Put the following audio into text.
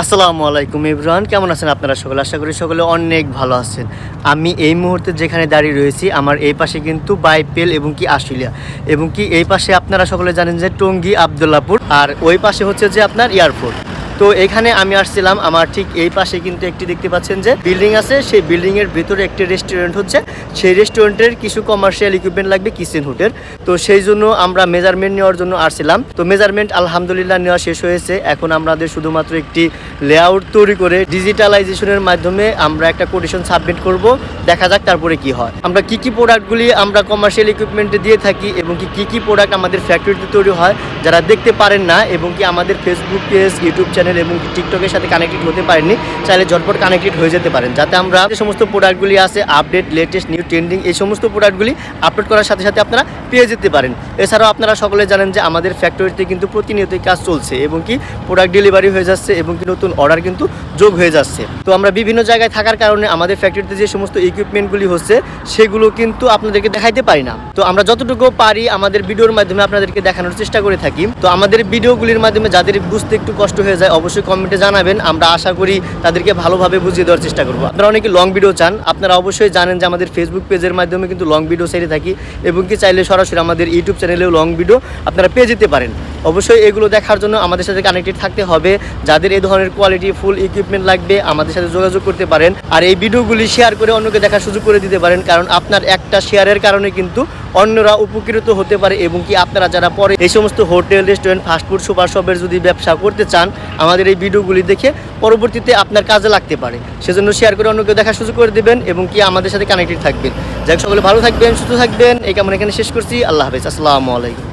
আসসালামু আলাইকুম এভরিওয়ান, কেমন আছেন আপনারা সকলে? আশা করি সকলে অনেক ভালো আছেন। আমি এই মুহূর্তে যেখানে দাঁড়িয়ে রয়েছি, আমার এই পাশে কিন্তু বাইপেল এবং কি আশুলিয়া, এবং কি এই পাশে আপনারা সকলে জানেন যে টঙ্গী আবদুল্লাপুর, আর ওই পাশে হচ্ছে যে আপনার এয়ারপোর্ট। তো এখানে আমি আসছিলাম, আমার ঠিক এই পাশে কিন্তু একটি দেখতে পাচ্ছেন যে বিল্ডিং আছে, সেই বিল্ডিংয়ের ভিতরে একটি রেস্টুরেন্ট হচ্ছে। সেই রেস্টুরেন্টের কিছু কমার্শিয়াল ইকুইপমেন্ট লাগবে কিচেন হুডের। তো সেই জন্য আমরা মেজারমেন্ট নেওয়ার জন্য আসছিলাম। তো মেজারমেন্ট আলহামদুলিল্লাহ নেওয়া শেষ হয়েছে। এখন আমাদের শুধুমাত্র একটি লেআউট তৈরি করে ডিজিটালাইজেশনের মাধ্যমে আমরা একটা কোটেশন সাবমিট করব। দেখা যাক তারপরে কি হয়। আমরা কি কি প্রোডাক্টগুলি আমরা কমার্শিয়াল ইকুইপমেন্টে দিয়ে থাকি এবং কি কি প্রোডাক্ট আমাদের ফ্যাক্টরিতে তৈরি হয়, যারা দেখতে পারেন না এবং কি আমাদের ফেসবুক পেজ, ইউটিউব চ্যানেল এবং টিকটকের সাথে কানেক্টেড হতে পারেননি, চাইলে ঝটপট কানেক্টেড হয়ে যেতে পারেন, যাতে আমরা যে সমস্ত প্রোডাক্টগুলি আছে আপডেট, লেটেস্ট, নিউ, ট্রেন্ডিং, এই সমস্ত প্রোডাক্টগুলি আপলোড করার সাথে সাথে আপনারা পেয়ে যেতে পারেন। এছাড়াও আপনারা সকলে জানেন যে আমাদের ফ্যাক্টরিতে কিন্তু প্রতিনিয়তই কাজ চলছে এবং কি প্রোডাক্ট ডেলিভারি হয়ে যাচ্ছে এবং কি নতুন অর্ডার কিন্তু যোগ হয়ে যাচ্ছে। তো আমরা বিভিন্ন জায়গায় থাকার কারণে আমাদের ফ্যাক্টরিতে যে সমস্ত ইকুইপমেন্টগুলি হচ্ছে সেগুলো কিন্তু আপনাদেরকে দেখাইতে পারি না। তো আমরা যতটুকু পারি আমাদের ভিডিওর মাধ্যমে আপনাদেরকে দেখানোর চেষ্টা করে থাকি। তো আমাদের ভিডিওগুলির মাধ্যমে যাদের বুঝতে একটু কষ্ট হয়ে যায় অবশ্যই কমেন্টে জানাবেন, আমরা আশা করি তাদেরকে ভালোভাবে বুঝিয়ে দেওয়ার চেষ্টা করবো। আপনারা অনেকে লং ভিডিও চান, আপনারা অবশ্যই জানেন যে আমাদের ফেসবুক পেজের মাধ্যমে কিন্তু লং ভিডিও ছেড়ে থাকি এবং কি চাইলে সরাসরি আমাদের ইউটিউব চ্যানেলেও লং ভিডিও আপনারা পেয়ে যেতে পারেন। অবশ্যই এগুলো দেখার জন্য আমাদের সাথে কানেক্টেড থাকতে হবে। যাদের এই ধরনের কোয়ালিটি ফুল ইকুইপমেন্ট লাগবে আমাদের সাথে যোগাযোগ করতে পারেন, আর এই ভিডিওগুলি শেয়ার করে অন্যকে দেখার সুযোগ করে দিতে পারেন, কারণ আপনার একটা শেয়ারের কারণে কিন্তু অন্যরা উপকৃত হতে পারে এবং কি আপনারা যারা পরে এই সমস্ত হোটেল, রেস্টুরেন্ট, ফাস্টফুড, সুপার শপের যদি ব্যবসা করতে চান আমাদের এই ভিডিওগুলি দেখে পরবর্তীতে আপনার কাজে লাগতে পারে। সেজন্য শেয়ার করে অন্যকে দেখার সুযোগ করে দেবেন এবং কি আমাদের সাথে কানেক্টেড থাকবেন। যাই সকলে ভালো থাকবেন, সুস্থ থাকবেন, এই কামনা এখানে শেষ করছি। আল্লাহ হাফেজ, আসসালামু আলাইকুম।